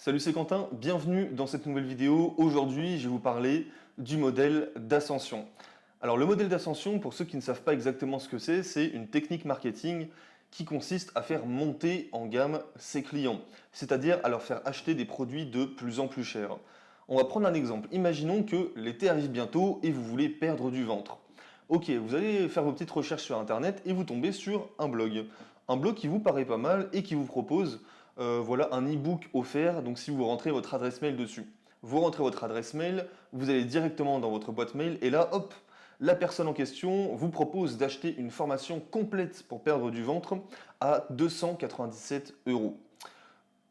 Salut, c'est Quentin, bienvenue dans cette nouvelle vidéo. Aujourd'hui, je vais vous parler du modèle d'ascension. Alors le modèle d'ascension, pour ceux qui ne savent pas exactement ce que c'est une technique marketing qui consiste à faire monter en gamme ses clients, c'est-à-dire à leur faire acheter des produits de plus en plus chers. On va prendre un exemple. Imaginons que l'été arrive bientôt et vous voulez perdre du ventre. Ok, vous allez faire vos petites recherches sur Internet et vous tombez sur un blog. Un blog qui vous paraît pas mal et qui vous propose voilà un e-book offert, donc si vous rentrez votre adresse mail dessus. Vous rentrez votre adresse mail, vous allez directement dans votre boîte mail et là, hop, la personne en question vous propose d'acheter une formation complète pour perdre du ventre à 297 euros.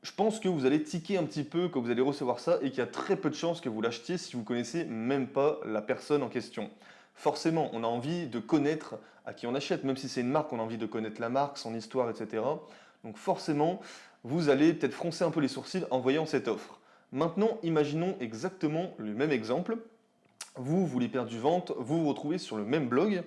Je pense que vous allez tiquer un petit peu quand vous allez recevoir ça et qu'il y a très peu de chances que vous l'achetiez si vous connaissez même pas la personne en question. Forcément, on a envie de connaître à qui on achète, même si c'est une marque, on a envie de connaître la marque, son histoire, etc. Donc forcément, vous allez peut-être froncer un peu les sourcils en voyant cette offre. Maintenant, imaginons exactement le même exemple. Vous voulez perdre du ventre, vous vous retrouvez sur le même blog,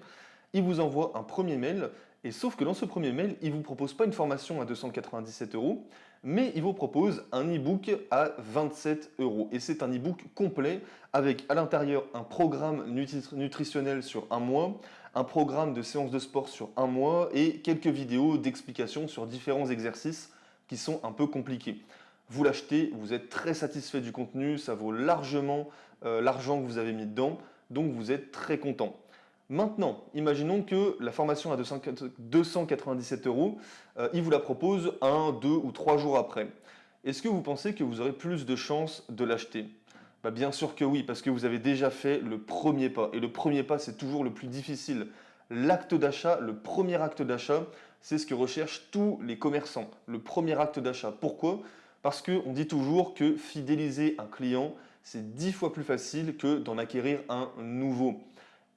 il vous envoie un premier mail, et sauf que dans ce premier mail, il ne vous propose pas une formation à 297 euros, mais il vous propose un e-book à 27 euros. Et c'est un e-book complet avec à l'intérieur un programme nutritionnel sur un mois, un programme de séance de sport sur un mois et quelques vidéos d'explications sur différents exercices qui sont un peu compliqués. Vous l'achetez, vous êtes très satisfait du contenu, ça vaut largement l'argent que vous avez mis dedans, donc vous êtes très content. Maintenant, imaginons que la formation à 297 euros, il vous la propose 1, 2 ou 3 jours après. Est-ce que vous pensez que vous aurez plus de chances de l'acheter? Bien sûr que oui, parce que vous avez déjà fait le premier pas. Et le premier pas, c'est toujours le plus difficile. L'acte d'achat, le premier acte d'achat, c'est ce que recherchent tous les commerçants. Le premier acte d'achat. Pourquoi? Parce qu'on dit toujours que fidéliser un client, c'est 10 fois plus facile que d'en acquérir un nouveau.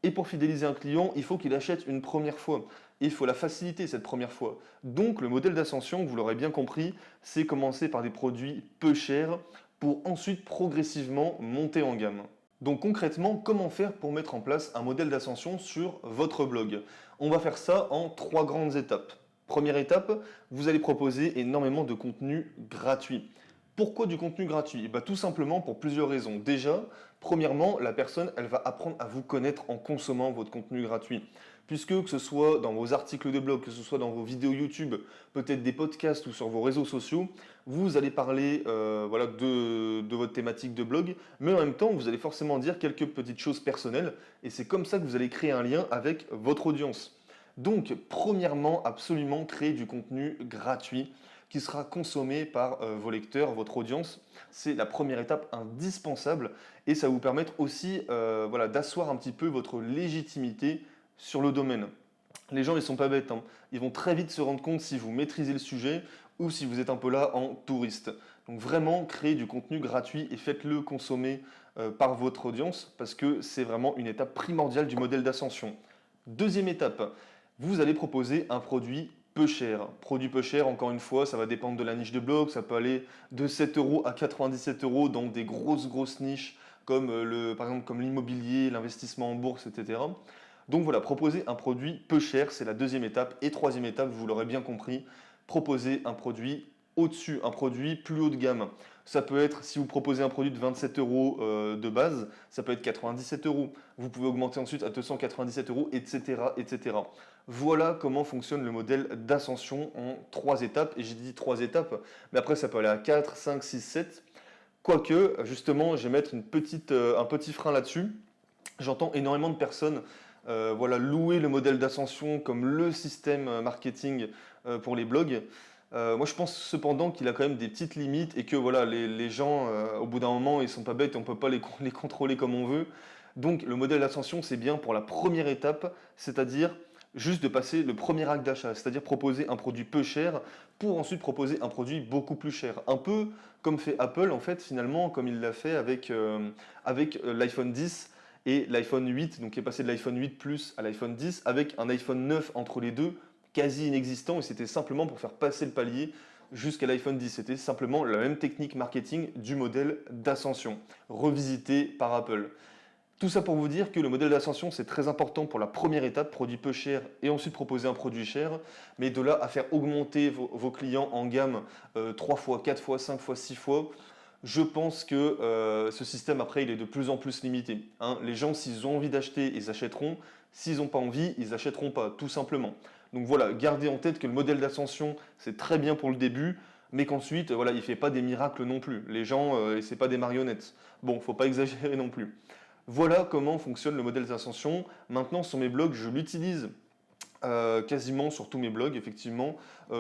Et pour fidéliser un client, il faut qu'il achète une première fois. Et il faut la faciliter cette première fois. Donc le modèle d'ascension, vous l'aurez bien compris, c'est commencer par des produits peu chers pour ensuite progressivement monter en gamme. Donc concrètement, comment faire pour mettre en place un modèle d'ascension sur votre blog? On va faire ça en 3 grandes étapes. Première étape, vous allez proposer énormément de contenu gratuit. Pourquoi du contenu gratuit? Tout simplement pour plusieurs raisons. Déjà, premièrement, la personne, elle va apprendre à vous connaître en consommant votre contenu gratuit. Puisque que ce soit dans vos articles de blog, que ce soit dans vos vidéos YouTube, peut-être des podcasts ou sur vos réseaux sociaux, vous allez parler voilà, de votre thématique de blog, mais en même temps, vous allez forcément dire quelques petites choses personnelles, et c'est comme ça que vous allez créer un lien avec votre audience. Donc, premièrement, absolument créer du contenu gratuit qui sera consommé par vos lecteurs, votre audience. C'est la première étape indispensable et ça va vous permettre aussi voilà, d'asseoir un petit peu votre légitimité sur le domaine. Les gens, ils sont pas bêtes, hein. Ils vont très vite se rendre compte si vous maîtrisez le sujet ou si vous êtes un peu là en touriste. Donc vraiment, créez du contenu gratuit et faites-le consommer par votre audience parce que c'est vraiment une étape primordiale du modèle d'ascension. Deuxième étape, vous allez proposer un produit peu cher. Produit peu cher, encore une fois, ça va dépendre de la niche de blog, ça peut aller de 7 euros à 97 euros dans des grosses niches comme par exemple comme l'immobilier, l'investissement en bourse, etc. Donc voilà, proposer un produit peu cher, c'est la deuxième étape. Et troisième étape, vous l'aurez bien compris, proposer un produit au-dessus, un produit plus haut de gamme. Ça peut être, si vous proposez un produit de 27 euros de base, ça peut être 97 euros. Vous pouvez augmenter ensuite à 297 euros, etc., etc. Voilà comment fonctionne le modèle d'ascension en 3 étapes. Et j'ai dit 3 étapes, mais après ça peut aller à 4, 5, 6, 7. Quoique, justement, je vais mettre un petit frein là-dessus. J'entends énormément de personnes voilà, louer le modèle d'ascension comme le système marketing pour les blogs. Moi, je pense cependant qu'il a quand même des petites limites et que voilà, les gens, au bout d'un moment, ils sont pas bêtes et on peut pas les contrôler comme on veut. Donc, le modèle d'ascension, c'est bien pour la première étape, c'est-à-dire juste de passer le premier acte d'achat, c'est-à-dire proposer un produit peu cher pour ensuite proposer un produit beaucoup plus cher. Un peu comme fait Apple, en fait, finalement, comme il l'a fait avec l'iPhone 10 et l'iPhone 8, donc qui est passé de l'iPhone 8 Plus à l'iPhone 10, avec un iPhone 9 entre les deux, quasi inexistant, et c'était simplement pour faire passer le palier jusqu'à l'iPhone 10. C'était simplement la même technique marketing du modèle d'ascension, revisité par Apple. Tout ça pour vous dire que le modèle d'ascension, c'est très important pour la première étape, produit peu cher, et ensuite proposer un produit cher, mais de là à faire augmenter vos clients en gamme 3 fois, 4 fois, 5 fois, 6 fois, Je pense que ce système, après, il est de plus en plus limité, hein. Les gens, s'ils ont envie d'acheter, ils achèteront. S'ils n'ont pas envie, ils achèteront pas, tout simplement. Donc voilà, gardez en tête que le modèle d'ascension, c'est très bien pour le début, mais qu'ensuite, voilà, il ne fait pas des miracles non plus. Les gens, c'est pas des marionnettes. Bon, faut pas exagérer non plus. Voilà comment fonctionne le modèle d'ascension. Maintenant, sur mes blogs, je l'utilise quasiment sur tous mes blogs, effectivement.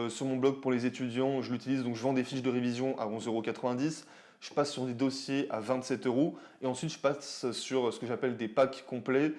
Sur mon blog pour les étudiants, je l'utilise, donc je vends des fiches de révision à 11,90 €. Je passe sur des dossiers à 27 € et ensuite je passe sur ce que j'appelle des packs complets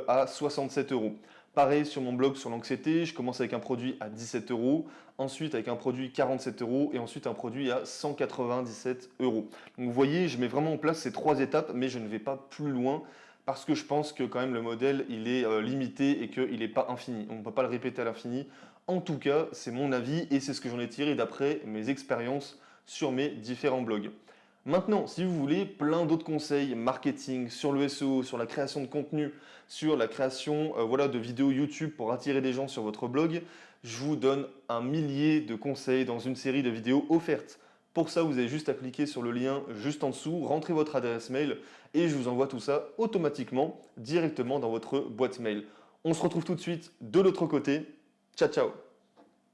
à 67 €. Pareil sur mon blog sur l'anxiété, je commence avec un produit à 17 €, ensuite avec un produit 47 € et ensuite un produit à 197 €. Donc vous voyez, je mets vraiment en place ces trois étapes, mais je ne vais pas plus loin parce que je pense que quand même le modèle il est limité et qu'il n'est pas infini. On ne peut pas le répéter à l'infini. En tout cas, c'est mon avis et c'est ce que j'en ai tiré d'après mes expériences sur mes différents blogs. Maintenant, si vous voulez plein d'autres conseils marketing sur le SEO, sur la création de contenu, sur la création voilà, de vidéos YouTube pour attirer des gens sur votre blog, je vous donne un millier de conseils dans une série de vidéos offertes. Pour ça, vous avez juste à cliquer sur le lien juste en dessous, rentrer votre adresse mail et je vous envoie tout ça automatiquement directement dans votre boîte mail. On se retrouve tout de suite de l'autre côté. Ciao, ciao!